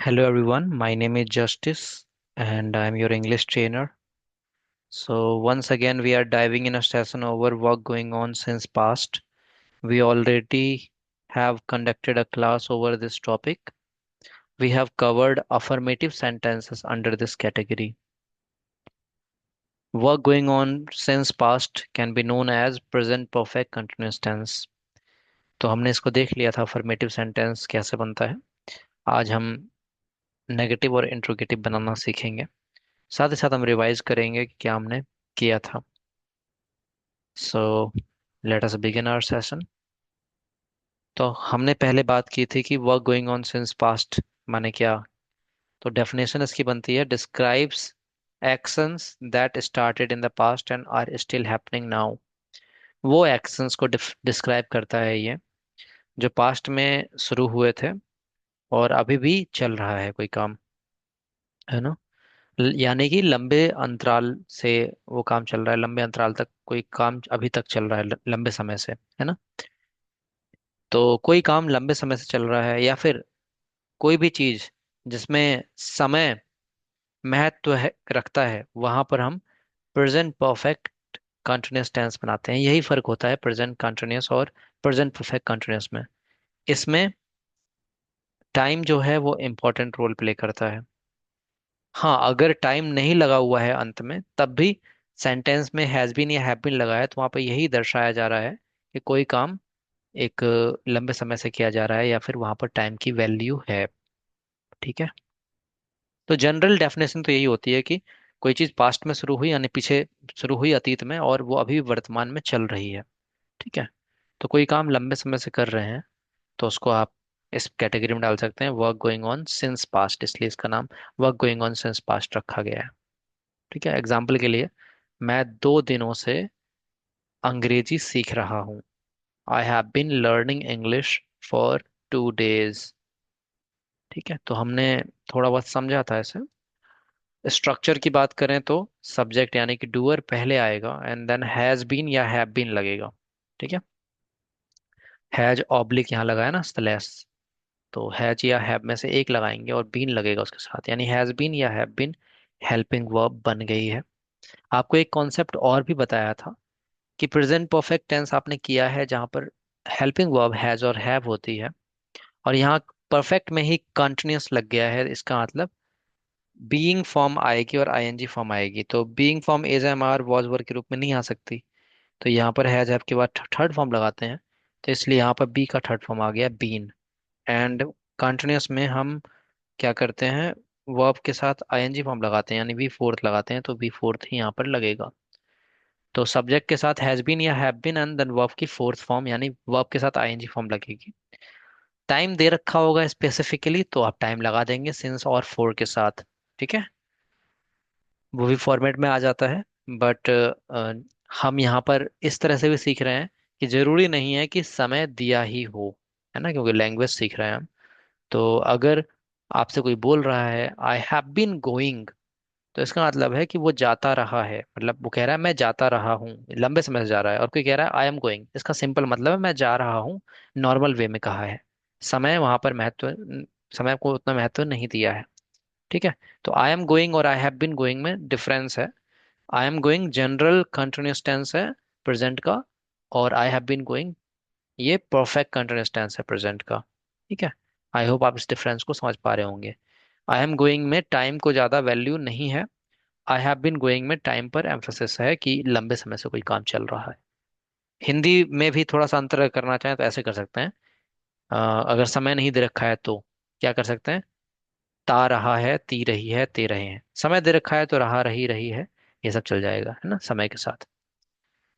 Hello everyone, my name is Justice and I'm your English trainer. So once again we are diving in a session over work going on since past. We already have conducted a class over this topic. We have covered affirmative sentences under this category. Work going on since past can be known as present perfect continuous tense. तो हमने इसको देख लिया था affirmative sentence कैसे बनता है. आज हम नेगेटिव और इंट्रोगेटिव बनाना सीखेंगे. साथ ही साथ हम रिवाइज करेंगे कि क्या हमने किया था. So let us begin our session. तो हमने पहले बात की थी कि work going on since past माने क्या. तो डेफिनेशन इसकी बनती है describes actions that started in the past and are still happening now. वो एक्शंस को डिस्क्राइब करता है ये जो पास्ट में शुरू हुए थे और अभी भी चल रहा है कोई काम, है ना. यानी कि लंबे अंतराल से वो काम चल रहा है, लंबे अंतराल तक कोई काम अभी तक चल रहा है, लंबे समय से, है ना. तो कोई काम लंबे समय से चल रहा है या फिर कोई भी चीज जिसमें समय महत्व रखता है वहां पर हम प्रेजेंट परफेक्ट कंटिन्यूअस टेंस बनाते हैं. यही फर्क होता है प्रेजेंट कंटिन्यूअस और प्रेजेंट परफेक्ट कंटिन्यूअस में. इसमें टाइम जो है वो इम्पोर्टेंट रोल प्ले करता है. हाँ, अगर टाइम नहीं लगा हुआ है अंत में तब भी सेंटेंस में हैज बीन या हैव बीन लगा है तो वहां पर यही दर्शाया जा रहा है कि कोई काम एक लंबे समय से किया जा रहा है या फिर वहां पर टाइम की वैल्यू है. ठीक है. तो जनरल डेफिनेशन तो यही होती है कि कोई चीज पास्ट में शुरू हुई यानी पीछे शुरू हुई अतीत में और वो अभी वर्तमान में चल रही है. ठीक है. तो कोई काम लंबे समय से कर रहे हैं तो उसको आप इस कैटेगरी में डाल सकते हैं work going on since past, इसलिए इसका नाम work going on since past रखा गया है. ठीक है. एग्जाम्पल के लिए, मैं 2 दिनों से अंग्रेजी सीख रहा हूँ. I have been learning English for 2 days. ठीक है. तो हमने थोड़ा बहुत समझा था इसे. स्ट्रक्चर की बात करें तो सब्जेक्ट यानी कि डूअर पहले आएगा एंड देन हैज बीन या हैव बीन लगेगा. ठीक है. हैज ऑब्लिक यहाँ लगाया ना स्लैश, तो हैज या हैव में से एक लगाएंगे और बीन लगेगा उसके साथ, यानी हैज बीन या हैव बीन हेल्पिंग वर्ब बन गई है. आपको एक कॉन्सेप्ट और भी बताया था कि प्रेजेंट परफेक्ट टेंस आपने किया है जहां पर हेल्पिंग वर्ब हैज और हैव होती है और यहाँ परफेक्ट में ही कंटिन्यूअस लग गया है. इसका मतलब बीइंग फॉर्म आएगी और आईएनजी फॉर्म आएगी, तो being form as am are was were के रूप में नहीं आ सकती. तो यहाँ पर हैज हैव के बाद थर्ड फॉर्म लगाते हैं, तो इसलिए यहाँ पर बी का थर्ड फॉर्म आ गया बीन. एंड कंटिन्यूअस में हम क्या करते हैं, वर्ब के साथ आईएनजी फॉर्म लगाते हैं यानी वी फोर्थ लगाते हैं, तो वी फोर्थ ही यहाँ पर लगेगा. तो सब्जेक्ट के साथ हैज बीन या have been and then verb की फोर्थ फॉर्म यानी वर्ब के साथ आईएनजी फॉर्म लगेगी. टाइम दे रखा होगा स्पेसिफिकली तो आप टाइम लगा देंगे सिंस और फोर के साथ. ठीक है. वो भी फॉर्मेट में आ जाता है. बट हम यहाँ पर इस तरह से भी सीख रहे हैं कि जरूरी नहीं है कि समय दिया ही हो, है ना, क्योंकि लैंग्वेज सीख रहे हैं हम. तो अगर आपसे कोई बोल रहा है आई हैव बीन गोइंग, तो इसका मतलब है कि वो जाता रहा है, मतलब वो कह रहा है मैं जाता रहा हूँ, लंबे समय से जा रहा है. और कोई कह रहा है आई एम गोइंग, इसका सिंपल मतलब है मैं जा रहा हूँ, नॉर्मल वे में कहा है. समय वहां पर महत्व, समय को उतना महत्व नहीं दिया है. ठीक है. तो आई एम गोइंग और आई हैव बीन गोइंग में डिफरेंस है. I am going general continuous tense है प्रेजेंट का, और आई हैव बीन गोइंग ये परफेक्ट कंटिन्यूअस टेंस है प्रेजेंट का. ठीक है. आई होप आप इस डिफरेंस को समझ पा रहे होंगे. आई एम गोइंग में टाइम को ज्यादा वैल्यू नहीं है. आई हैव बीन गोइंग में टाइम पर एम्फोसिस है कि लंबे समय से कोई काम चल रहा है. हिंदी में भी थोड़ा सा अंतर करना चाहें तो ऐसे कर सकते हैं. अगर समय नहीं दे रखा है तो क्या कर सकते हैं, ता रहा है, ती रही है, ते रहे हैं. समय दे रखा है तो रहा, रही, रही है, ये सब चल जाएगा, है ना, समय के साथ.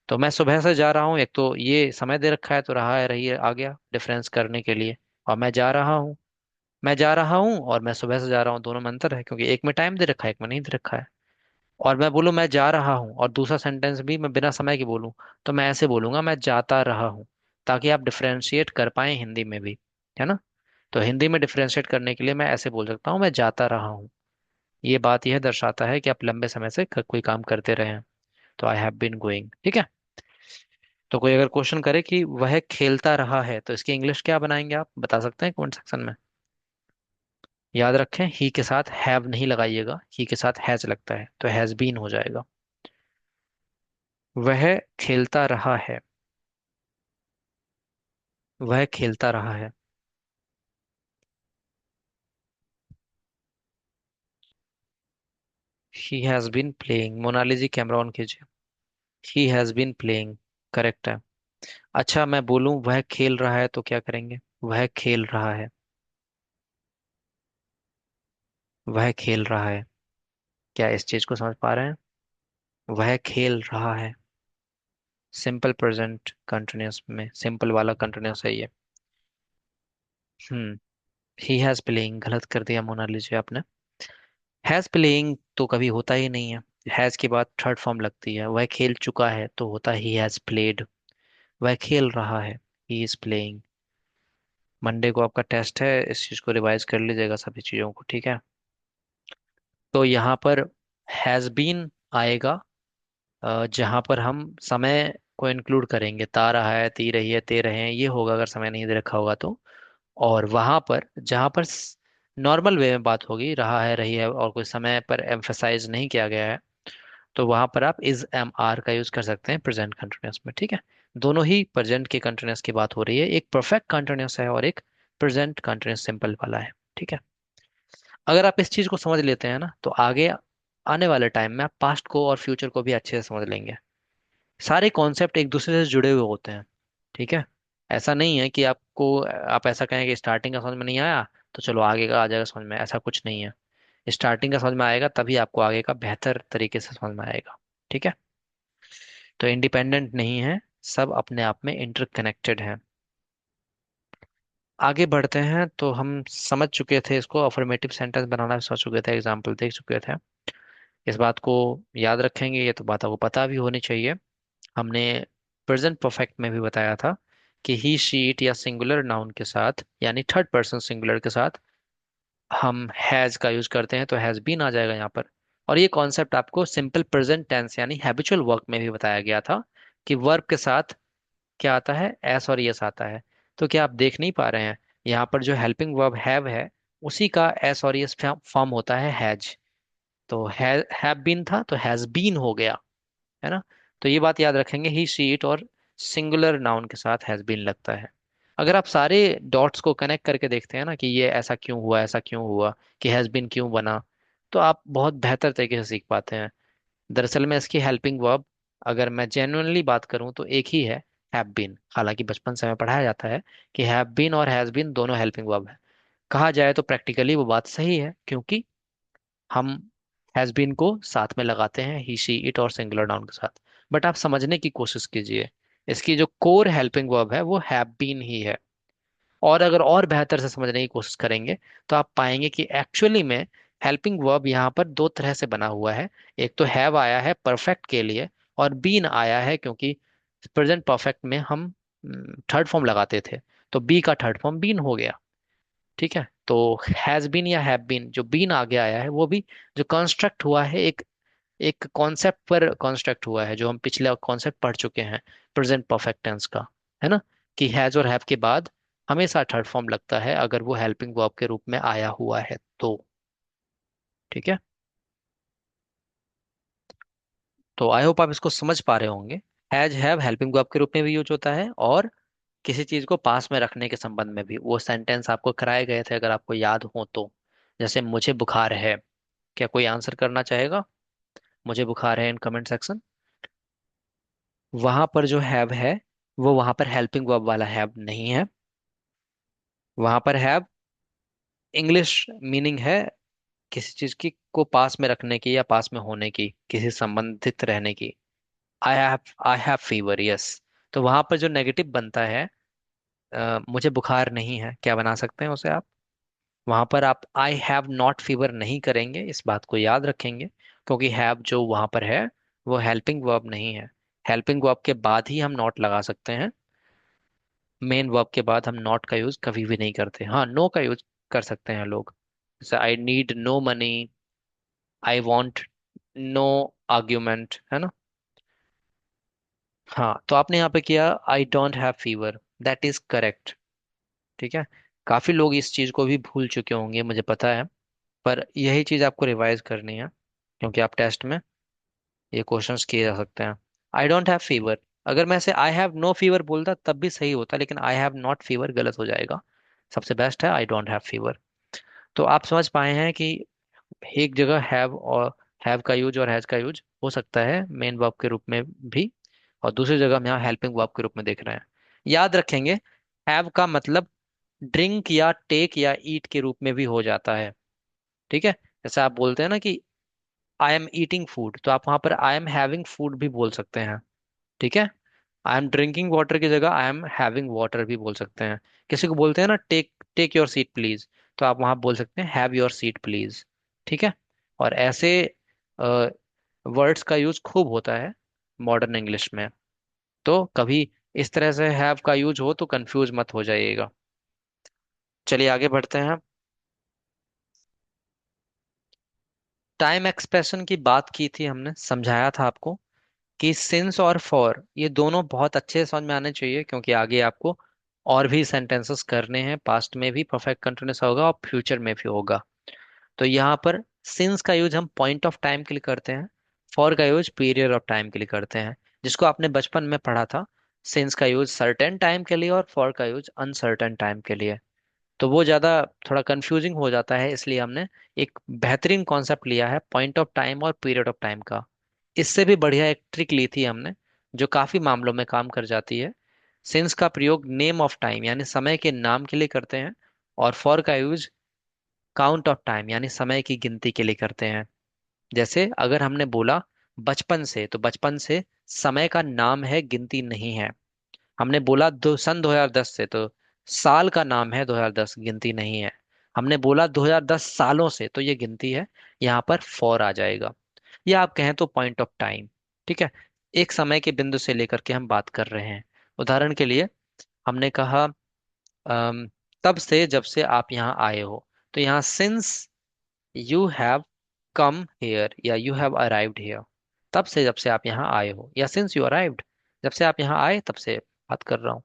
तो मैं सुबह से जा रहा हूँ, एक तो ये समय दे रखा है तो रहा है, रही है आ गया डिफरेंस करने के लिए. और मैं जा रहा हूँ, मैं जा रहा हूँ और मैं सुबह से जा रहा हूँ, दोनों में अंतर है क्योंकि एक में टाइम दे रखा है, एक में नहीं दे रखा है. और मैं बोलूँ मैं जा रहा हूँ और दूसरा सेंटेंस भी मैं बिना समय के बोलूँ, तो मैं ऐसे बोलूंगा मैं जाता रहा हूँ, ताकि आप डिफरेंशिएट कर पाए हिंदी में भी, है ना. तो हिंदी में डिफरेंशिएट करने के लिए मैं ऐसे बोल सकता हूँ मैं जाता रहा हूँ. ये बात यह दर्शाता है कि आप लंबे समय से कोई काम करते रहे हैं. तो आई हैव बीन गोइंग. ठीक है. तो कोई अगर क्वेश्चन करे कि वह खेलता रहा है तो इसकी इंग्लिश क्या बनाएंगे, आप बता सकते हैं कमेंट सेक्शन में. याद रखें, ही के साथ हैव नहीं लगाइएगा, ही के साथ हैज लगता है तो हैज बीन हो जाएगा। वह खेलता रहा है। वह खेलता रहा है। He has been playing. Monali ji camera on कीजिए। He has been playing correct है। अच्छा, मैं बोलूं वह खेल रहा है तो क्या करेंगे? वह खेल रहा है। वह खेल रहा है। क्या इस चीज को समझ पा रहे हैं? वह खेल रहा है। सिंपल प्रेजेंट कंटिन्यूअस में सिंपल वाला कंटिन्यूअस है ये। हम्म। ही हैज प्लेइंग गलत कर दिया मोनालिजी आपने। हैज प्लेइंग तो कभी होता ही नहीं है। हैज के बाद थर्ड फॉर्म लगती है। वह खेल चुका है तो होता ही हैज प्लेड। वह खेल रहा है। He is playing. मंडे को आपका टेस्ट है, इस चीज को रिवाइज कर लीजिएगा सभी चीजों को, ठीक है? तो यहाँ पर हैज बीन आएगा जहां पर हम समय को इंक्लूड करेंगे। ता रहा है, ती रही है, ते रहे हैं, ये होगा अगर समय नहीं दे रखा होगा तो। और वहां पर जहां पर नॉर्मल वे में बात होगी, रहा है, रही है, और कोई समय पर एम्फेसाइज नहीं किया गया है, तो वहां पर आप इज एम आर का यूज कर सकते हैं प्रेजेंट कंटिन्यूअस में, ठीक है? दोनों ही प्रेजेंट के कंटिन्यूअस की बात हो रही है, एक परफेक्ट कंटिन्यूअस है और एक प्रेजेंट कंटिन्यूअस सिंपल वाला है, ठीक है? अगर आप इस चीज को समझ लेते हैं ना, तो आगे आने वाले टाइम में आप पास्ट को और फ्यूचर को भी अच्छे से समझ लेंगे। सारे कॉन्सेप्ट एक दूसरे से जुड़े हुए होते हैं, ठीक है? ऐसा नहीं है कि आपको, आप ऐसा कहें कि स्टार्टिंग का समझ में नहीं आया तो चलो आगे का आ जाएगा समझ में, ऐसा कुछ नहीं है। स्टार्टिंग का समझ में आएगा तभी आपको आगे का बेहतर तरीके से समझ में आएगा, ठीक है? तो इंडिपेंडेंट नहीं है, सब अपने आप में इंटरकनेक्टेड हैं। आगे बढ़ते हैं। तो हम समझ चुके थे इसको, अफर्मेटिव सेंटेंस बनाना भी समझ चुके थे, एग्जाम्पल देख चुके थे। इस बात को याद रखेंगे, ये तो बात आपको पता भी होनी चाहिए। हमने प्रेजेंट परफेक्ट में भी बताया था कि ही शी इट या सिंगुलर नाउन के साथ, यानी थर्ड पर्सन सिंगुलर के साथ हम हैज का यूज करते हैं तो हैज बीन आ जाएगा यहाँ पर। और ये कॉन्सेप्ट आपको सिंपल प्रेजेंट टेंस यानी हैबिचुअल वर्क में भी बताया गया था कि वर्ब के साथ क्या आता है? एस और यस आता है। तो क्या आप देख नहीं पा रहे हैं? यहाँ पर जो हेल्पिंग वर्ब हैव है, उसी का एस और यस फॉर्म होता है हैज। तो हैव बीन था तो हैज बीन हो गया, है ना? तो ये बात याद रखेंगे, ही शी इट और सिंगुलर नाउन के साथ हैज बीन लगता है। अगर आप सारे डॉट्स को कनेक्ट करके देखते हैं ना कि ये ऐसा क्यों हुआ, ऐसा क्यों हुआ, कि हैज बीन क्यों बना, तो आप बहुत बेहतर तरीके से सीख पाते हैं। दरअसल में इसकी हेल्पिंग वर्ब, अगर मैं जेन्युइनली बात करूं तो एक ही है, हैव बीन। हालांकि बचपन से हमें पढ़ाया जाता है कि हैव बीन और हैज बीन दोनों हेल्पिंग वर्ब है। कहा जाए तो प्रैक्टिकली वो बात सही है, क्योंकि हम हैज बीन को साथ में लगाते हैं ही शी इट और सिंगुलर नाउन के साथ। बट आप समझने की कोशिश कीजिए, इसकी जो कोर हेल्पिंग वर्ब है वो हैव बीन ही है। और अगर और बेहतर से समझने की कोशिश करेंगे तो आप पाएंगे कि एक्चुअली में हेल्पिंग वर्ब यहाँ पर दो तरह से बना हुआ है। एक तो हैव आया है परफेक्ट के लिए, और बीन आया है क्योंकि प्रेजेंट परफेक्ट में हम थर्ड फॉर्म लगाते थे, तो बी का थर्ड फॉर्म बीन हो गया, ठीक है? तो हैज बीन या हैव बीन, जो बीन आगे आया है वो भी जो कंस्ट्रक्ट हुआ है, एक एक कॉन्सेप्ट पर कॉन्स्ट्रक्ट हुआ है, जो हम पिछले कॉन्सेप्ट पढ़ चुके हैं प्रेजेंट परफेक्ट टेंस का, है ना? कि हैज और हैव के बाद हमेशा थर्ड फॉर्म लगता है अगर वो हेल्पिंग वर्ब के रूप में आया हुआ है तो, ठीक है? तो आई होप आप इसको समझ पा रहे होंगे। हैज हैव हेल्पिंग वर्ब के रूप में भी यूज होता है, और किसी चीज को पास में रखने के संबंध में भी। वो सेंटेंस आपको कराए गए थे अगर आपको याद हो तो। जैसे मुझे बुखार है। क्या कोई आंसर करना चाहेगा? मुझे बुखार है इन कमेंट सेक्शन। वहां पर जो हैव है वो वहां पर हेल्पिंग वर्ब वाला हैव नहीं है। वहां पर हैव इंग्लिश मीनिंग है किसी चीज की को पास में रखने की या पास में होने की, किसी संबंधित रहने की। I have fever, yes. तो वहां पर जो नेगेटिव बनता है, मुझे बुखार नहीं है, क्या बना सकते हैं उसे आप? वहां पर आप आई हैव नॉट फीवर नहीं करेंगे, इस बात को याद रखेंगे, क्योंकि हैव जो वहां पर है वो हेल्पिंग वर्ब नहीं है। हेल्पिंग वर्ब के बाद ही हम नॉट लगा सकते हैं। मेन वर्ब के बाद हम नॉट का यूज कभी भी नहीं करते। हाँ, नो का यूज कर सकते हैं लोग, जैसे I need no money, I want no argument, है ना? हाँ, तो आपने यहाँ पे किया I don't have fever, that is correct, ठीक है? काफी लोग इस चीज को भी भूल चुके होंगे, मुझे पता है। पर यही चीज आपको रिवाइज करनी है, क्योंकि आप टेस्ट में ये क्वेश्चंस किए जा सकते हैं। आई डोंट हैव फीवर, अगर मैं से आई हैव नो फीवर बोलता तब भी सही होता, लेकिन आई हैव नॉट फीवर गलत हो जाएगा। सबसे बेस्ट है आई डोंट हैव फीवर। तो आप समझ पाए हैं कि एक जगह हैव और हैव का यूज और हैज का यूज हो सकता है मेन वर्ब के रूप में भी, और दूसरी जगह हम यहाँ हेल्पिंग वर्ब के रूप में देख रहे हैं। याद रखेंगे, हैव का मतलब ड्रिंक या टेक या ईट के रूप में भी हो जाता है। ठीक है, जैसे आप बोलते हैं ना कि आई एम ईटिंग फूड, तो आप वहां पर आई एम हैविंग फूड भी बोल सकते हैं। ठीक है, आई एम ड्रिंकिंग वाटर की जगह आई एम हैविंग वाटर भी बोल सकते हैं। किसी को बोलते हैं ना take take your seat please, तो आप वहां बोल सकते हैं हैव योर सीट प्लीज। ठीक है, और ऐसे वर्ड्स का यूज खूब होता है मॉडर्न इंग्लिश में। तो कभी इस तरह से हैव का यूज हो तो कंफ्यूज मत हो जाइएगा। चलिए आगे बढ़ते हैं। टाइम एक्सप्रेशन की बात की थी हमने, समझाया था आपको कि सिंस और फॉर ये दोनों बहुत अच्छे से समझ में आने चाहिए, क्योंकि आगे आपको और भी सेंटेंसेस करने हैं, पास्ट में भी परफेक्ट कंटिन्यूअस होगा और फ्यूचर में भी होगा। तो यहाँ पर सिंस का यूज हम पॉइंट ऑफ टाइम के लिए करते हैं, फॉर का यूज पीरियड ऑफ टाइम के लिए करते हैं, जिसको आपने बचपन में पढ़ा था। सिंस का यूज सर्टेन टाइम के लिए और फॉर का यूज अनसर्टेन टाइम के लिए। तो वो ज्यादा थोड़ा कंफ्यूजिंग हो जाता है, इसलिए हमने एक बेहतरीन कॉन्सेप्ट लिया है पॉइंट ऑफ टाइम और पीरियड ऑफ टाइम का। इससे भी बढ़िया एक ट्रिक ली थी हमने, जो काफी मामलों में काम कर जाती है। सिंस का प्रयोग नेम ऑफ टाइम यानी समय के नाम के लिए करते हैं, और फॉर का यूज काउंट ऑफ टाइम यानी समय की गिनती के लिए करते हैं। जैसे अगर हमने बोला बचपन से, तो बचपन से समय का नाम है, गिनती नहीं है। हमने बोला सन 2010 से, तो साल का नाम है 2010, गिनती नहीं है। हमने बोला 2010 सालों से, तो ये गिनती है, यहाँ पर फॉर आ जाएगा। या आप कहें तो पॉइंट ऑफ टाइम। ठीक है, एक समय के बिंदु से लेकर के हम बात कर रहे हैं। उदाहरण के लिए हमने कहा अम, तब से जब से आप यहाँ आए हो, तो यहाँ since you have come here या यू हैव अराइव्ड हेयर, तब से जब से आप यहाँ आए हो, या सिंस यू अराइव्ड, जब से आप यहाँ आए तब से बात कर रहा हूँ।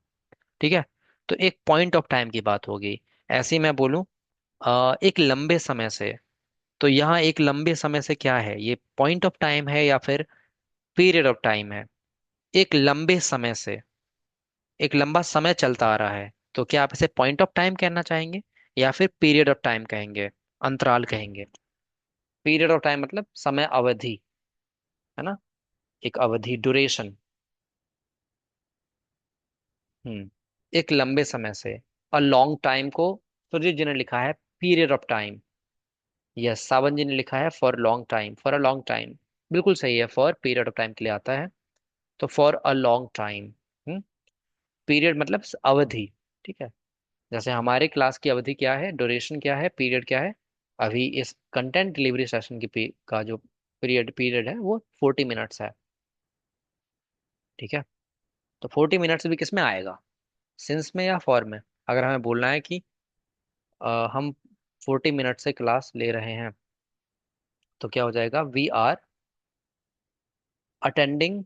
ठीक है, तो एक पॉइंट ऑफ टाइम की बात होगी। ऐसे ही मैं बोलूं एक लंबे समय से, तो यहाँ एक लंबे समय से क्या है, ये पॉइंट ऑफ टाइम है या फिर पीरियड ऑफ टाइम है। एक लंबे समय से, एक लंबा समय चलता आ रहा है, तो क्या आप इसे पॉइंट ऑफ टाइम कहना चाहेंगे या फिर पीरियड ऑफ टाइम कहेंगे, अंतराल कहेंगे। पीरियड ऑफ टाइम मतलब समय अवधि, है ना, एक अवधि, ड्यूरेशन। हम्म, एक लंबे समय से। और लॉन्ग टाइम को सुरजीत जी ने लिखा है पीरियड ऑफ टाइम। यस, सावन जी ने लिखा है for long time, for a long time. बिल्कुल सही है, फॉर पीरियड ऑफ टाइम के लिए आता है। तो for a long time, period मतलब अवधि। ठीक है, जैसे हमारे क्लास की अवधि क्या है, ड्यूरेशन क्या है, पीरियड क्या है। अभी इस कंटेंट डिलीवरी सेशन की का जो पीरियड पीरियड है वो 40 मिनट्स है। ठीक है, तो 40 मिनट्स भी किस में आएगा, सिंस में या फॉर में। अगर हमें बोलना है कि हम 40 मिनट से क्लास ले रहे हैं, तो क्या हो जाएगा, we are attending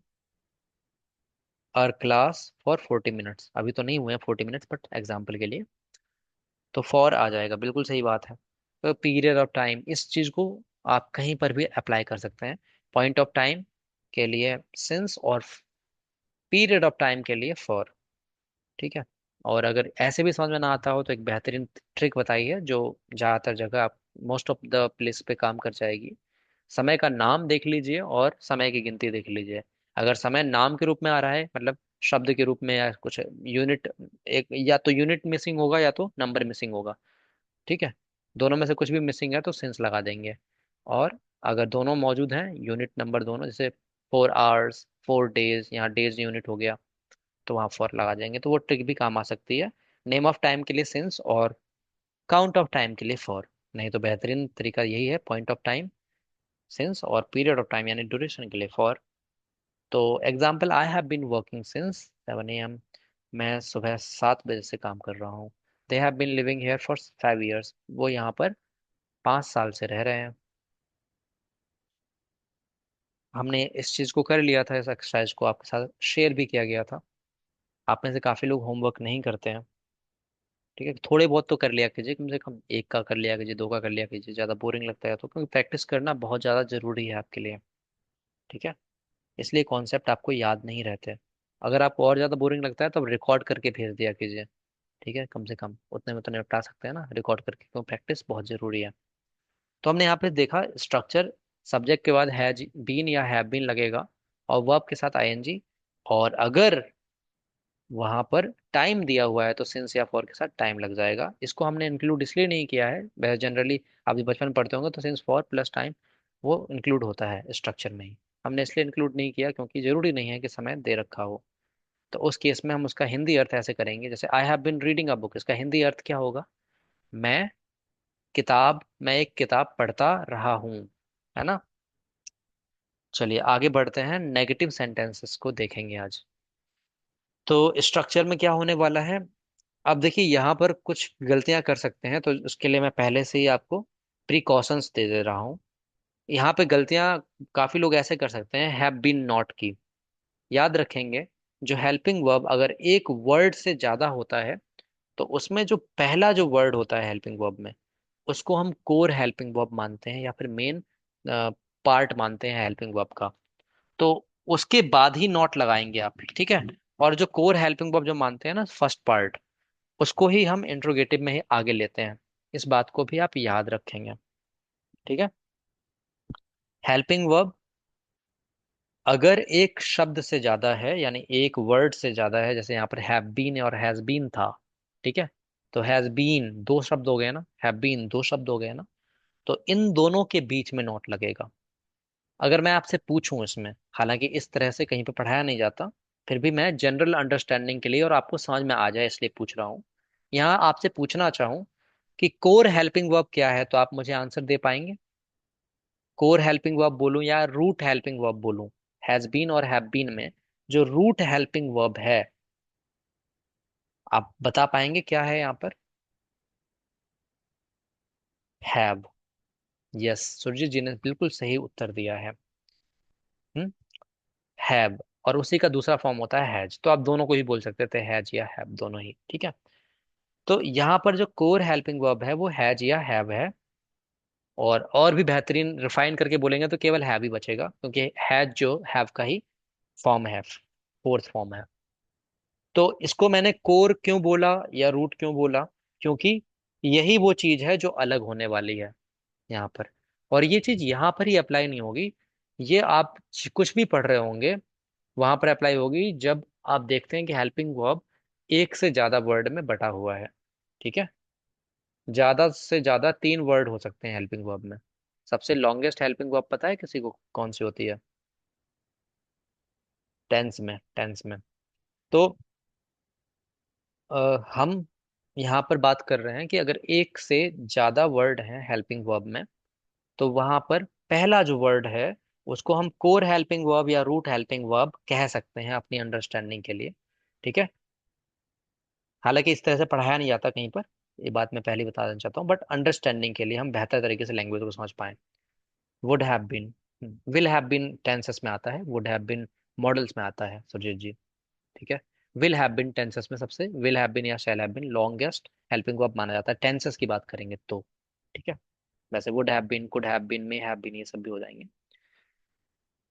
our class for 40 minutes. अभी तो नहीं हुए हैं 40 मिनट्स, बट एग्जाम्पल के लिए तो फॉर आ जाएगा। बिल्कुल सही बात है। तो पीरियड ऑफ टाइम, इस चीज को आप कहीं पर भी अप्लाई कर सकते हैं। पॉइंट ऑफ टाइम के लिए सिंस, और पीरियड ऑफ टाइम के लिए फॉर। ठीक है, और अगर ऐसे भी समझ में ना आता हो तो एक बेहतरीन ट्रिक बताई है, जो ज्यादातर जगह आप मोस्ट ऑफ द प्लेस पे काम कर जाएगी। समय का नाम देख लीजिए और समय की गिनती देख लीजिए। अगर समय नाम के रूप में आ रहा है, मतलब शब्द के रूप में या कुछ यूनिट, एक या तो यूनिट मिसिंग होगा या तो नंबर मिसिंग होगा। ठीक है, दोनों में से कुछ भी मिसिंग है तो सिंस लगा देंगे। और अगर दोनों मौजूद हैं, यूनिट नंबर दोनों, जैसे 4 आवर्स 4 डेज, यहाँ डेज यूनिट हो गया, तो वहाँ फॉर लगा देंगे। तो वो ट्रिक भी काम आ सकती है। नेम ऑफ टाइम के लिए सिंस और काउंट ऑफ टाइम के लिए फॉर। नहीं तो बेहतरीन तरीका यही है, पॉइंट ऑफ टाइम सिंस, और पीरियड ऑफ टाइम यानी ड्यूरेशन के लिए फॉर। तो example, I have been working since 7 AM, मैं सुबह 7 बजे से काम कर रहा हूँ। They have been living here for 5 years, वो यहाँ पर 5 साल से रह रहे हैं। हमने इस चीज को कर लिया था, इस एक्सरसाइज को आपके साथ शेयर भी किया गया था। आप में से काफी लोग होमवर्क नहीं करते हैं, ठीक है, थोड़े बहुत तो कर लिया कीजिए, कम से कम एक का कर लिया कीजिए, दो का कर लिया कीजिए, ज्यादा बोरिंग लगता है तो, क्योंकि प्रैक्टिस करना बहुत ज्यादा जरूरी है आपके लिए। ठीक है, इसलिए कॉन्सेप्ट आपको याद नहीं रहते। अगर आपको और ज्यादा बोरिंग लगता है तो रिकॉर्ड करके भेज दिया कीजिए। ठीक है, कम से कम उतने में तो निपटा सकते हैं ना रिकॉर्ड करके, क्योंकि प्रैक्टिस बहुत जरूरी है। तो हमने यहाँ पे देखा स्ट्रक्चर, सब्जेक्ट के बाद हैज बीन या हैव बीन लगेगा, और वर्ब के साथ आईएनजी, और अगर वहां पर टाइम दिया हुआ है तो सिंस या फॉर के साथ टाइम लग जाएगा। इसको हमने इंक्लूड इसलिए नहीं किया है, वैसे जनरली आप भी बचपन में पढ़ते होंगे तो सिंस फॉर प्लस टाइम वो इंक्लूड होता है स्ट्रक्चर में ही। हमने इसलिए इंक्लूड नहीं किया क्योंकि जरूरी नहीं है कि समय दे रखा हो। तो उस केस में हम उसका हिंदी अर्थ ऐसे करेंगे, जैसे I have been reading a book, इसका हिंदी अर्थ क्या होगा? मैं एक किताब पढ़ता रहा हूँ, है ना। चलिए आगे बढ़ते हैं, नेगेटिव सेंटेंसेस को देखेंगे आज। तो स्ट्रक्चर में क्या होने वाला है? अब देखिए यहाँ पर कुछ गलतियां कर सकते हैं, तो उसके लिए मैं पहले से ही आपको प्रिकॉशंस दे दे रहा हूँ। यहाँ पे गलतियां काफी लोग ऐसे कर सकते हैं, हैव बीन नॉट की। याद रखेंगे, जो हेल्पिंग वर्ब अगर एक वर्ड से ज्यादा होता है तो उसमें जो पहला जो वर्ड होता है हेल्पिंग वर्ब में, उसको हम कोर हेल्पिंग वर्ब मानते हैं या फिर मेन पार्ट मानते हैं हेल्पिंग वर्ब का। तो उसके बाद ही नॉट लगाएंगे आप, ठीक है। और जो कोर हेल्पिंग वर्ब जो मानते हैं ना फर्स्ट पार्ट, उसको ही हम इंट्रोगेटिव में ही आगे लेते हैं। इस बात को भी आप याद रखेंगे, ठीक है। हेल्पिंग वर्ब अगर एक शब्द से ज्यादा है, यानी एक वर्ड से ज्यादा है, जैसे यहाँ पर हैव बीन और हैज बीन था, ठीक है। तो हैज बीन दो शब्द हो गए ना, हैव बीन दो शब्द हो गए ना, तो इन दोनों के बीच में नॉट लगेगा। अगर मैं आपसे पूछूं इसमें, हालांकि इस तरह से कहीं पे पढ़ाया नहीं जाता, फिर भी मैं जनरल अंडरस्टैंडिंग के लिए और आपको समझ में आ जाए इसलिए पूछ रहा हूँ। यहाँ आपसे पूछना चाहूँ कि कोर हेल्पिंग वर्ब क्या है, तो आप मुझे आंसर दे पाएंगे? कोर हेल्पिंग वर्ब बोलूं या रूट हेल्पिंग वर्ब बोलूं? हैज बीन और हैव बीन में जो रूट हेल्पिंग वर्ब है, आप बता पाएंगे क्या है यहाँ पर? हैव। यस, सुरजीत जी ने बिल्कुल सही उत्तर दिया है। हम्म, हैव। और उसी का दूसरा फॉर्म होता है हैज, तो आप दोनों को ही बोल सकते थे, हैज या हैव दोनों ही, ठीक है। तो यहाँ पर जो कोर हेल्पिंग वर्ब है वो हैज या हैव है। और भी बेहतरीन रिफाइन करके बोलेंगे तो केवल हैव ही बचेगा, क्योंकि हैज जो हैव का ही फॉर्म है, फोर्थ फॉर्म है। तो इसको मैंने कोर क्यों बोला या रूट क्यों बोला? क्योंकि यही वो चीज है जो अलग होने वाली है यहाँ पर। और ये चीज यहाँ पर ही अप्लाई नहीं होगी, ये आप कुछ भी पढ़ रहे होंगे वहां पर अप्लाई होगी जब आप देखते हैं कि हेल्पिंग वर्ब एक से ज्यादा वर्ड में बटा हुआ है, ठीक है। ज्यादा से ज्यादा तीन वर्ड हो सकते हैं हेल्पिंग वर्ब में। सबसे लॉन्गेस्ट हेल्पिंग वर्ब पता है किसी को कौन सी होती है? टेंस में। तो हम यहाँ पर बात कर रहे हैं कि अगर एक से ज्यादा वर्ड हैं हेल्पिंग वर्ब में, तो वहां पर पहला जो वर्ड है उसको हम कोर हेल्पिंग वर्ब या रूट हेल्पिंग वर्ब कह सकते हैं अपनी अंडरस्टैंडिंग के लिए, ठीक है। हालांकि इस तरह से पढ़ाया नहीं जाता कहीं पर, ये बात मैं पहले ही बता देना चाहता हूँ, बट अंडरस्टैंडिंग के लिए हम बेहतर तरीके से लैंग्वेज को समझ पाए। Would have been, will have been tenses में आता है, वुड हैव बीन मॉडल्स में आता है सुरजीत जी, ठीक है। विल हैव बीन टेंसेस में सबसे, विल हैव बीन या shall have been longest helping verb माना जाता है टेंसेस की बात करेंगे तो, ठीक है। वैसे would have been, could have been, may have been, ये सब भी हो जाएंगे।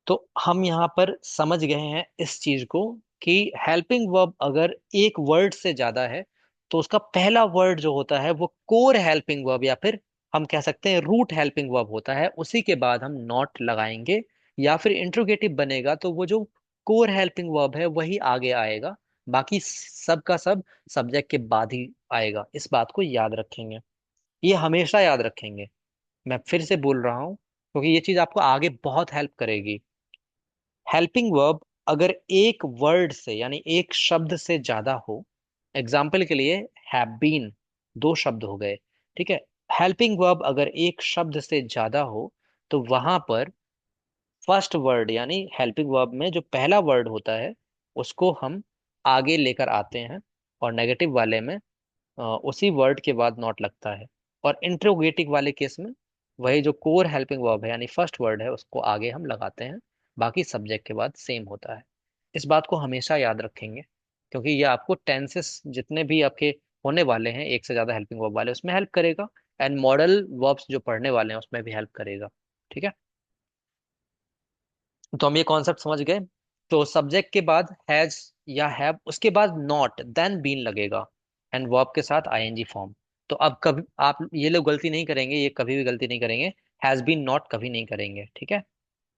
तो हम यहाँ पर समझ गए हैं इस चीज को कि हेल्पिंग वर्ब अगर एक वर्ड से ज्यादा है तो उसका पहला वर्ड जो होता है वो कोर हेल्पिंग वर्ब या फिर हम कह सकते हैं रूट हेल्पिंग वर्ब होता है, उसी के बाद हम नॉट लगाएंगे। या फिर इंट्रोगेटिव बनेगा तो वो जो कोर हेल्पिंग वर्ब है वही आगे आएगा, बाकी सब का सब सब्जेक्ट के बाद ही आएगा। इस बात को याद रखेंगे, ये हमेशा याद रखेंगे। मैं फिर से बोल रहा हूँ क्योंकि ये चीज आपको आगे बहुत हेल्प करेगी। हेल्पिंग वर्ब अगर एक वर्ड से यानी एक शब्द से ज्यादा हो, एग्जाम्पल के लिए हैव बीन दो शब्द हो गए, ठीक है। हेल्पिंग वर्ब अगर एक शब्द से ज्यादा हो तो वहां पर फर्स्ट वर्ड यानी हेल्पिंग वर्ब में जो पहला वर्ड होता है उसको हम आगे लेकर आते हैं, और नेगेटिव वाले में उसी वर्ड के बाद नॉट लगता है। और इंट्रोगेटिव वाले केस में वही जो कोर हेल्पिंग वर्ब है यानी फर्स्ट वर्ड है उसको आगे हम लगाते हैं, बाकी सब्जेक्ट के बाद सेम होता है। इस बात को हमेशा याद रखेंगे, क्योंकि ये आपको टेंसेस जितने भी आपके होने वाले हैं, एक से ज्यादा हेल्पिंग वर्ब वाले, उसमें हेल्प करेगा। एंड मॉडल वर्ब्स जो पढ़ने वाले हैं उसमें भी हेल्प करेगा। ठीक है, तो हम ये कॉन्सेप्ट समझ गए। तो सब्जेक्ट के बाद हैज या हैव, उसके बाद नॉट देन बीन लगेगा, एंड वर्ब के साथ आईएनजी फॉर्म। तो अब कभी आप ये लोग गलती नहीं करेंगे, ये कभी भी गलती नहीं करेंगे, हैज बीन नॉट कभी नहीं करेंगे। ठीक है,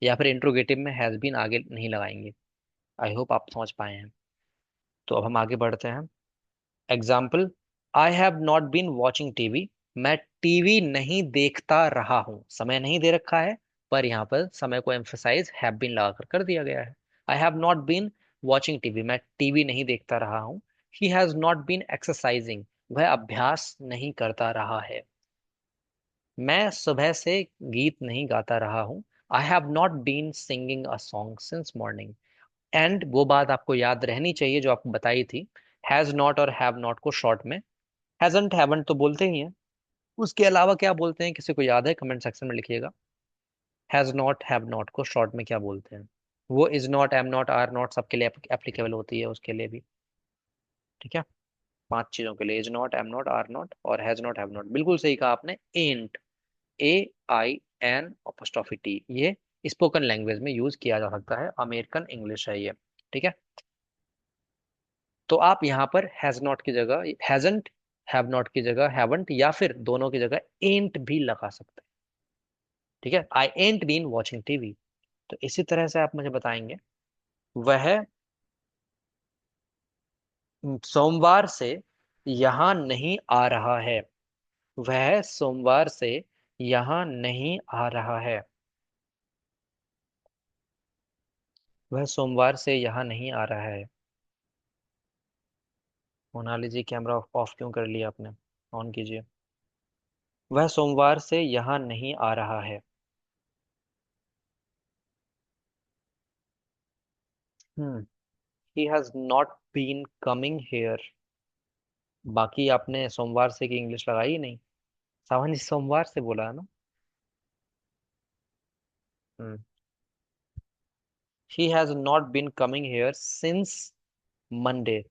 या फिर इंट्रोगेटिव में हैज बीन आगे नहीं लगाएंगे। आई होप आप समझ पाए हैं। तो अब हम आगे बढ़ते हैं। Example, I have not been watching TV. मैं टीवी नहीं देखता रहा हूं, समय नहीं दे रखा है, पर यहाँ पर समय को एम्फसाइज हैव बीन लगाकर कर दिया गया है। I have not been watching TV, मैं टीवी नहीं देखता रहा हूं। He has not been exercising, वह अभ्यास नहीं करता रहा है। मैं सुबह से गीत नहीं गाता रहा हूं। I have not been singing a song since morning. And वो बात आपको याद रहनी चाहिए जो आपको बताई थी, हैज नॉट और हैव नॉट को शॉर्ट में हैजंट हैवंट तो बोलते ही हैं, उसके अलावा क्या बोलते हैं, किसी को याद है कमेंट सेक्शन में लिखिएगा। हैज नॉट हैव नॉट को शॉर्ट में क्या बोलते हैं? वो is not, am not, are not सबके लिए एप्लीकेबल होती है, उसके लिए भी। ठीक है, पांच चीजों के लिए, is not, am not, are not और हैज नॉट हैव नॉट। बिल्कुल सही कहा आपने। एंट, AIN' टी, ये स्पोकन लैंग्वेज में यूज किया जा सकता है, अमेरिकन इंग्लिश है ये। ठीक है, तो आप यहाँ पर हैज नॉट की जगह हैजंट, हैव नॉट की जगह हैवंट, या फिर दोनों की जगह एंट भी लगा सकते हैं। ठीक है, आई एंट बीन वॉचिंग टीवी। तो इसी तरह से आप मुझे बताएंगे, वह सोमवार से यहाँ नहीं आ रहा है। वह सोमवार से यहाँ नहीं आ रहा है। वह सोमवार से यहाँ नहीं आ रहा है। मोनाली जी, कैमरा ऑफ क्यों कर लिया आपने? ऑन कीजिए। वह सोमवार से यहाँ नहीं आ रहा है। Hmm, he has not been coming here. बाकी आपने सोमवार से की इंग्लिश लगाई ही नहीं। सावन जी सोमवार से बोला है ना। Hmm, he has not been coming here since Monday.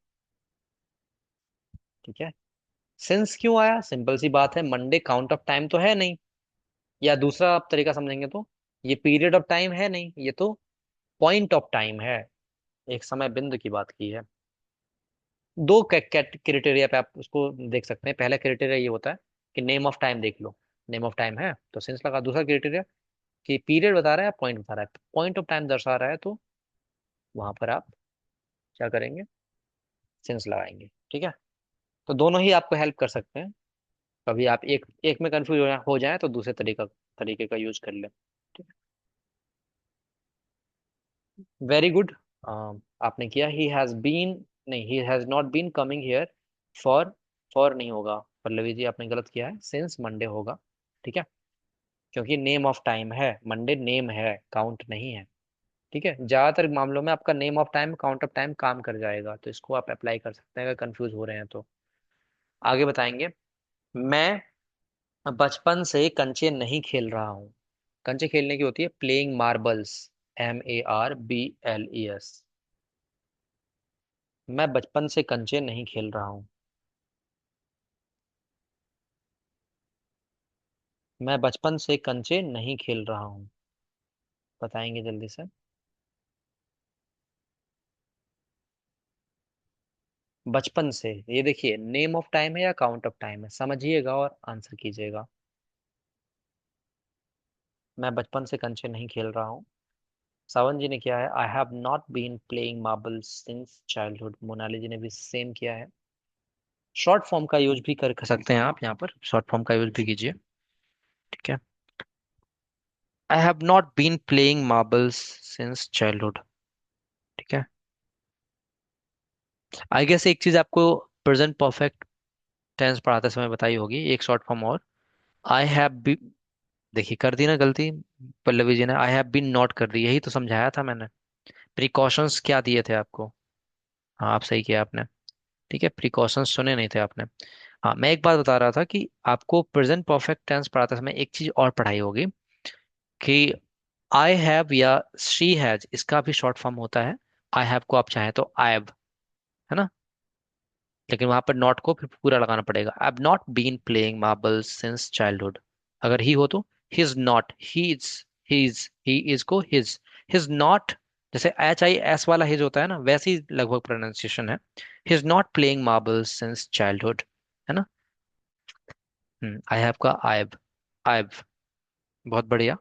ठीक है, सिंस क्यों आया? सिंपल सी बात है, मंडे काउंट ऑफ टाइम तो है नहीं, या दूसरा आप तरीका समझेंगे तो ये पीरियड ऑफ टाइम है नहीं, ये तो पॉइंट ऑफ टाइम है, एक समय बिंदु की बात की है। दो क्राइटेरिया पे आप उसको देख सकते हैं। पहला क्राइटेरिया ये होता है कि नेम ऑफ टाइम देख लो, नेम ऑफ टाइम है तो सिंस लगा। दूसरा क्राइटेरिया कि पीरियड बता रहा है, पॉइंट बता रहा है, पॉइंट ऑफ टाइम दर्शा रहा है, तो वहां पर आप क्या करेंगे? सिंस लगाएंगे। ठीक है, तो दोनों ही आपको हेल्प कर सकते हैं। कभी आप एक एक में कंफ्यूज हो जाए तो दूसरे तरीके का यूज कर लें। ठीक है, वेरी गुड। आपने किया। ही हैज बीन, नहीं, he has not been coming here for, for नहीं होगा पल्लवी जी, आपने गलत किया है, सिंस मंडे होगा। ठीक है, क्योंकि नेम ऑफ टाइम है, मंडे नेम है, काउंट नहीं है। ठीक है, ज्यादातर मामलों में आपका name of time count of time काम कर जाएगा, तो इसको आप अप्लाई कर सकते हैं अगर कंफ्यूज हो रहे हैं तो। आगे बताएंगे, मैं बचपन से कंचे नहीं खेल रहा हूँ। कंचे खेलने की होती है प्लेइंग मार्बल्स, MARBLES। मैं बचपन से कंचे नहीं खेल रहा हूँ। मैं बचपन से कंचे नहीं खेल रहा हूँ, बताएंगे जल्दी से। बचपन से, ये देखिए नेम ऑफ टाइम है या काउंट ऑफ टाइम है, समझिएगा और आंसर कीजिएगा। मैं बचपन से कंचे नहीं खेल रहा हूँ। सावन जी ने किया है, I have not been playing marbles since childhood. Monali ji ने भी सेम किया है। शॉर्ट फॉर्म का यूज भी कर सकते हैं आप, यहाँ पर शॉर्ट फॉर्म का यूज भी कीजिए। ठीक है, I have not been playing marbles since childhood. ठीक है, आई गेस एक चीज आपको प्रेजेंट परफेक्ट टेंस पढ़ाते समय बताई होगी, एक शॉर्ट फॉर्म और। आई हैव बी, देखिए कर दी ना गलती पल्लवी जी ने, आई हैव बीन नॉट कर दी, यही तो समझाया था मैंने। प्रिकॉशंस क्या दिए थे आपको? हाँ, आप सही किया आपने। ठीक है, प्रिकॉशंस सुने नहीं थे आपने। हाँ, मैं एक बात बता रहा था कि आपको प्रेजेंट परफेक्ट टेंस पढ़ाते समय एक चीज और पढ़ाई होगी कि आई हैव या शी हैज, इसका भी शॉर्ट फॉर्म होता है। आई हैव को आप चाहें तो आई हैव, है ना। लेकिन वहां पर नॉट को फिर पूरा लगाना पड़ेगा। I have not been playing marbles since childhood. अगर ही हो तो हिज नॉट, ही इज को हिज नॉट। जैसे HIS वाला हिज होता है ना, वैसे ही लगभग प्रोनाउंसिएशन है। He's not playing marbles since childhood, है ना। आई हैव का आई हैव। बहुत बढ़िया।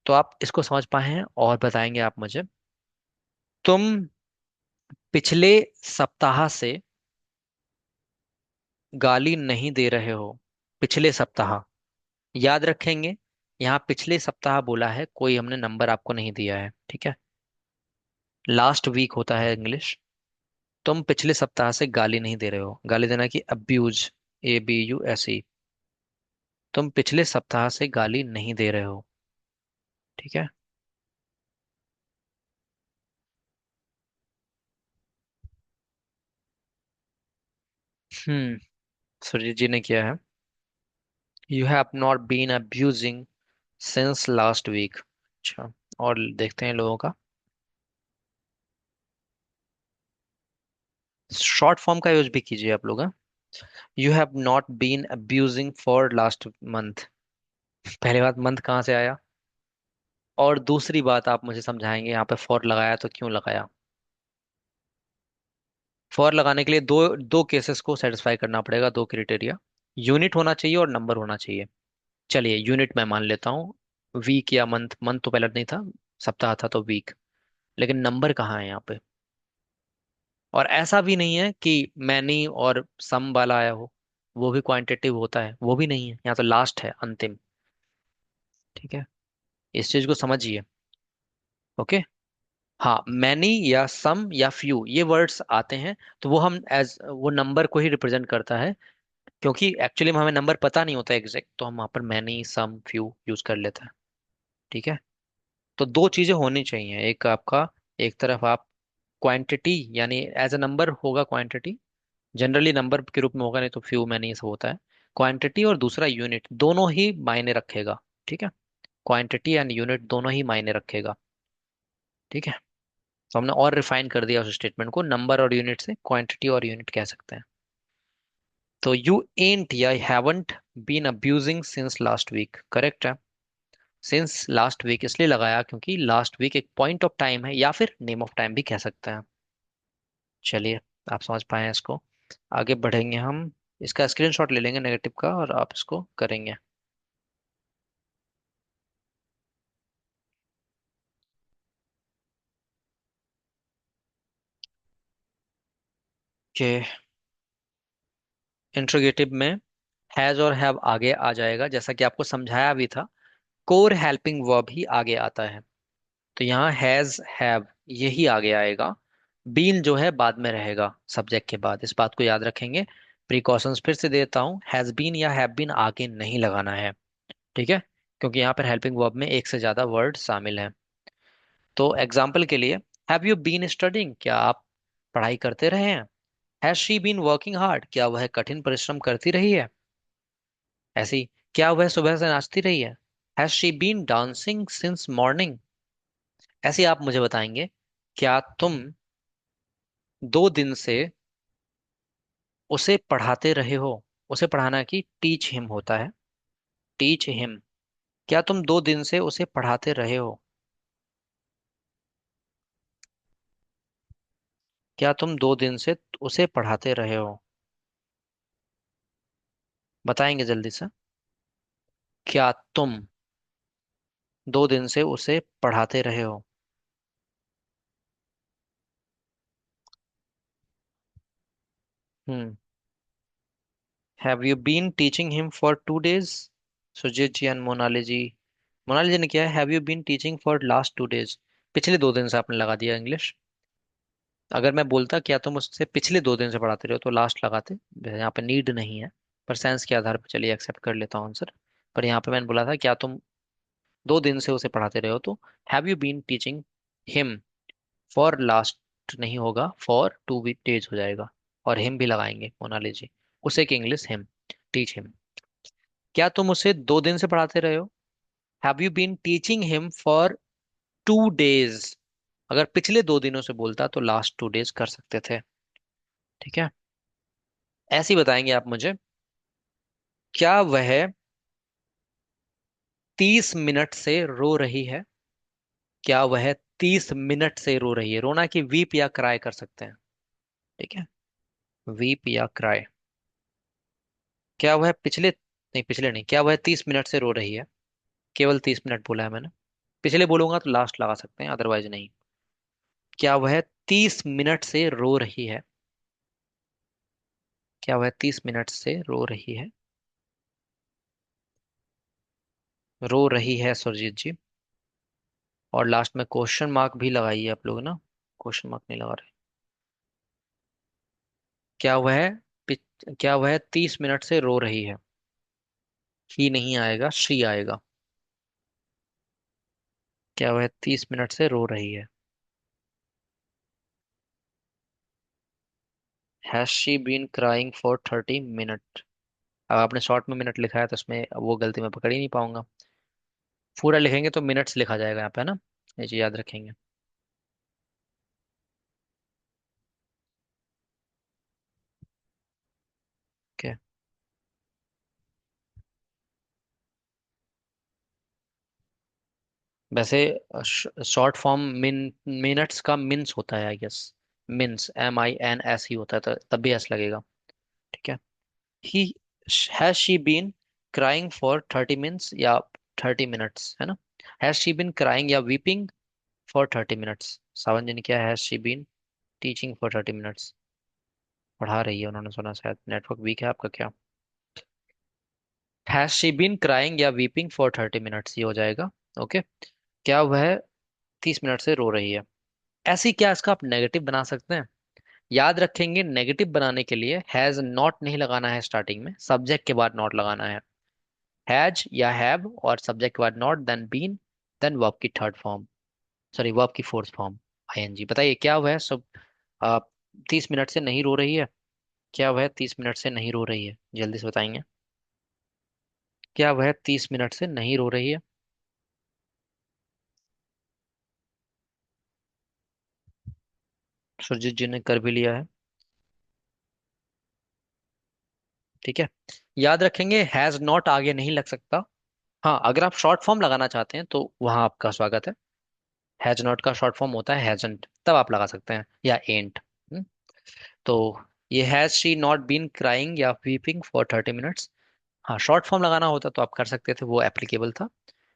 तो आप इसको समझ पाए हैं और बताएंगे आप मुझे। तुम पिछले सप्ताह से गाली नहीं दे रहे हो। पिछले सप्ताह, याद रखेंगे। यहाँ पिछले सप्ताह बोला है, कोई हमने नंबर आपको नहीं दिया है, ठीक है। लास्ट वीक होता है इंग्लिश। तुम पिछले सप्ताह से गाली नहीं दे रहे हो, गाली देना की अब्यूज, ABUSE। तुम पिछले सप्ताह से गाली नहीं दे रहे हो, ठीक है। हम्म सुरजीत जी ने किया है। You have not been abusing since last week. अच्छा, और देखते हैं लोगों का। शॉर्ट फॉर्म का यूज भी कीजिए आप लोग। You have not been abusing for last month. पहली बात, मंथ कहाँ से आया। और दूसरी बात आप मुझे समझाएंगे यहाँ पे फॉर लगाया तो क्यों लगाया। फॉर लगाने के लिए दो दो केसेस को सेटिस्फाई करना पड़ेगा, दो क्राइटेरिया। यूनिट होना चाहिए और नंबर होना चाहिए। चलिए यूनिट मैं मान लेता हूँ। वीक या मंथ, मंथ तो पहले नहीं था, सप्ताह था तो वीक। लेकिन नंबर कहाँ है यहाँ पे। और ऐसा भी नहीं है कि मैनी और सम वाला आया हो, वो भी क्वांटिटेटिव होता है, वो भी नहीं है। यहाँ तो लास्ट है, अंतिम। ठीक है, इस चीज को समझिए। ओके। हाँ, मैनी या सम या फ्यू ये वर्ड्स आते हैं, तो वो हम एज वो नंबर को ही रिप्रेजेंट करता है। क्योंकि एक्चुअली में हमें नंबर पता नहीं होता एग्जैक्ट, तो हम वहाँ पर मैनी सम फ्यू यूज कर लेते हैं। ठीक है। तो दो चीजें होनी चाहिए, एक आपका, एक तरफ आप क्वांटिटी यानी एज अ नंबर होगा क्वांटिटी, जनरली नंबर के रूप में होगा, नहीं तो फ्यू मैनी सब होता है। क्वांटिटी और दूसरा यूनिट, दोनों ही मायने रखेगा। ठीक है, क्वांटिटी एंड यूनिट दोनों ही मायने रखेगा। ठीक है। तो हमने और रिफाइन कर दिया उस स्टेटमेंट को, नंबर और यूनिट से क्वांटिटी और यूनिट कह सकते हैं। तो यू एंट या haven't been abusing since last week, correct है। सिंस लास्ट वीक इसलिए लगाया क्योंकि लास्ट वीक एक पॉइंट ऑफ टाइम है, या फिर नेम ऑफ टाइम भी कह सकते हैं। चलिए, आप समझ पाए हैं इसको। आगे बढ़ेंगे हम। इसका स्क्रीनशॉट ले लेंगे नेगेटिव का, और आप इसको करेंगे। कि इंट्रोगेटिव में हैज और हैव आगे आ जाएगा, जैसा कि आपको समझाया भी था। कोर हेल्पिंग वर्ब ही आगे आता है। तो यहाँ हैज हैव यही आगे आएगा। बीन जो है बाद में रहेगा सब्जेक्ट के बाद, इस बात को याद रखेंगे। प्रिकॉशंस फिर से देता हूँ, हैज बीन या हैव बीन आगे नहीं लगाना है। ठीक है, क्योंकि यहाँ पर हेल्पिंग वर्ब में एक से ज्यादा वर्ड शामिल है। तो एग्जाम्पल के लिए, हैव यू बीन स्टडिंग, क्या आप पढ़ाई करते रहे हैं। Has she been working hard, क्या वह कठिन परिश्रम करती रही है। ऐसी, क्या वह सुबह से नाचती रही है। Has she been dancing since morning. ऐसे आप मुझे बताएंगे, क्या तुम 2 दिन से उसे पढ़ाते रहे हो। उसे पढ़ाना की टीच हिम होता है, टीच हिम। क्या तुम 2 दिन से उसे पढ़ाते रहे हो। क्या तुम 2 दिन से उसे पढ़ाते रहे हो। बताएंगे जल्दी से। क्या तुम 2 दिन से उसे पढ़ाते रहे हो। Hmm have you been teaching him for 2 days. Sujeet ji and Monali ji. Monali ji ने किया है have you been teaching for last 2 days. पिछले 2 दिन से आपने लगा दिया इंग्लिश। अगर मैं बोलता क्या तुम उससे पिछले 2 दिन से पढ़ाते रहो, तो लास्ट लगाते। यहाँ पे नीड नहीं है, पर सेंस के आधार पर चलिए एक्सेप्ट कर लेता हूँ आंसर। पर यहाँ पे मैंने बोला था क्या तुम 2 दिन से उसे पढ़ाते रहे हो, तो have you been teaching him for last नहीं होगा, फॉर 2 डेज हो जाएगा। और हिम भी लगाएंगे मोनाली जी। उसे की इंग्लिश हिम, टीच हिम। क्या तुम उसे 2 दिन से पढ़ाते रहे हो। Have you been teaching him for 2 days. अगर पिछले 2 दिनों से बोलता तो लास्ट 2 डेज कर सकते थे। ठीक है। ऐसे ही बताएंगे आप मुझे, क्या वह 30 मिनट से रो रही है? क्या वह 30 मिनट से रो रही है? रोना की वीप या क्राई कर सकते हैं। ठीक है, वीप या क्राई। क्या वह पिछले, नहीं पिछले नहीं, क्या वह 30 मिनट से रो रही है? केवल 30 मिनट बोला है मैंने। पिछले बोलूंगा तो लास्ट लगा सकते हैं, अदरवाइज नहीं। क्या वह 30 मिनट से रो रही है? क्या वह 30 मिनट से रो रही है? रो रही है सुरजीत जी। और लास्ट में क्वेश्चन मार्क भी लगाइए आप लोग ना, क्वेश्चन मार्क नहीं लगा रहे। क्या वह क्या वह 30 मिनट से रो रही है? ही नहीं आएगा, शी आएगा। क्या वह 30 मिनट से रो रही है? Has she been crying for 30 minute? अब आपने शॉर्ट में मिनट लिखा है तो उसमें वो गलती मैं पकड़ ही नहीं पाऊंगा। पूरा लिखेंगे तो मिनट्स लिखा जाएगा यहाँ पे, है ना। ये चीज याद रखेंगे। ओके। वैसे शॉर्ट फॉर्म मिनट्स का मिन्स होता है आई गेस। मिन्स MINS ही होता है, तो तब भी एस लगेगा। ठीक है। He has she been crying for 30 minutes या 30 मिनट्स, है ना। हैज शी बीन क्राइंग या weeping for 30 minutes? Sawan ji ने किया, has she been teaching for 30 minutes. पढ़ा रही है उन्होंने, सुना शायद नेटवर्क वीक है आपका क्या। हैज शी बीन क्राइंग या वीपिंग फॉर 30 मिनट्स, ये हो जाएगा। ओके। क्या वह 30 मिनट से रो रही है? ऐसी क्या इसका आप नेगेटिव बना सकते हैं? याद रखेंगे, नेगेटिव बनाने के लिए हैज नॉट नहीं लगाना है, स्टार्टिंग में सब्जेक्ट के बाद नॉट लगाना है। हैज या हैव और सब्जेक्ट के बाद not, then been, then verb की थर्ड फॉर्म, सॉरी वर्ब की फोर्थ फॉर्म ING। बताइए क्या वह सब 30 मिनट से नहीं रो रही है? क्या वह 30 मिनट से नहीं रो रही है? जल्दी से बताएंगे। क्या वह 30 मिनट से नहीं रो रही है? सुरजीत जी ने कर भी लिया है। ठीक है। याद रखेंगे हैज नॉट आगे नहीं लग सकता। हाँ, अगर आप शॉर्ट फॉर्म लगाना चाहते हैं तो वहां आपका स्वागत है। हैज नॉट का शॉर्ट फॉर्म होता है हैजंट, तब आप लगा सकते हैं, या एंट। तो ये has she not been crying या वीपिंग फॉर 30 मिनट्स, हाँ शॉर्ट फॉर्म लगाना होता तो आप कर सकते थे, वो एप्लीकेबल था।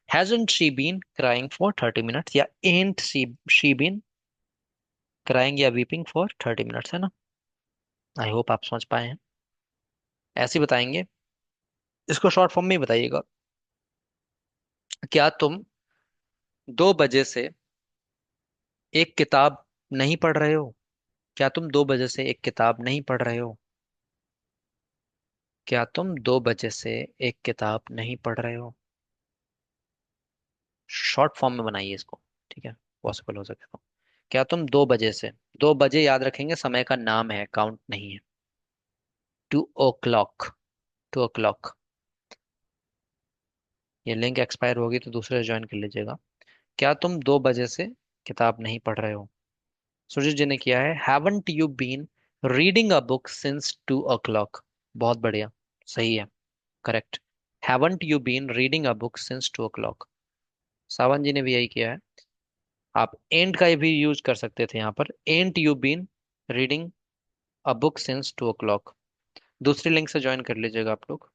Hasn't she been crying for 30 minutes या एंट शी बीन क्राइंग या वीपिंग फॉर 30 मिनट्स, है ना। आई होप आप समझ पाए हैं। ऐसे ही बताएंगे, इसको शॉर्ट फॉर्म में ही बताइएगा। क्या तुम 2 बजे से एक किताब नहीं पढ़ रहे हो? क्या तुम 2 बजे से एक किताब नहीं पढ़ रहे हो? क्या तुम 2 बजे से एक किताब नहीं पढ़ रहे हो? शॉर्ट फॉर्म में बनाइए इसको। ठीक है, पॉसिबल हो सके तो। क्या तुम 2 बजे से, 2 बजे याद रखेंगे समय का नाम है, काउंट नहीं है। 2 o'clock, 2 o'clock। ये लिंक एक्सपायर होगी तो दूसरे ज्वाइन कर लीजिएगा। क्या तुम 2 बजे से किताब नहीं पढ़ रहे हो? सुजीत जी ने किया है, haven't you been reading a book since 2 o'clock? बहुत बढ़िया, सही है, correct. Haven't you been reading a book since 2 o'clock। Sawan ji ने भी यही किया है। आप एंड का भी यूज कर सकते थे यहाँ पर, and you been reading a book since 2 o'clock। दूसरी लिंक से ज्वाइन कर लीजिएगा आप लोग।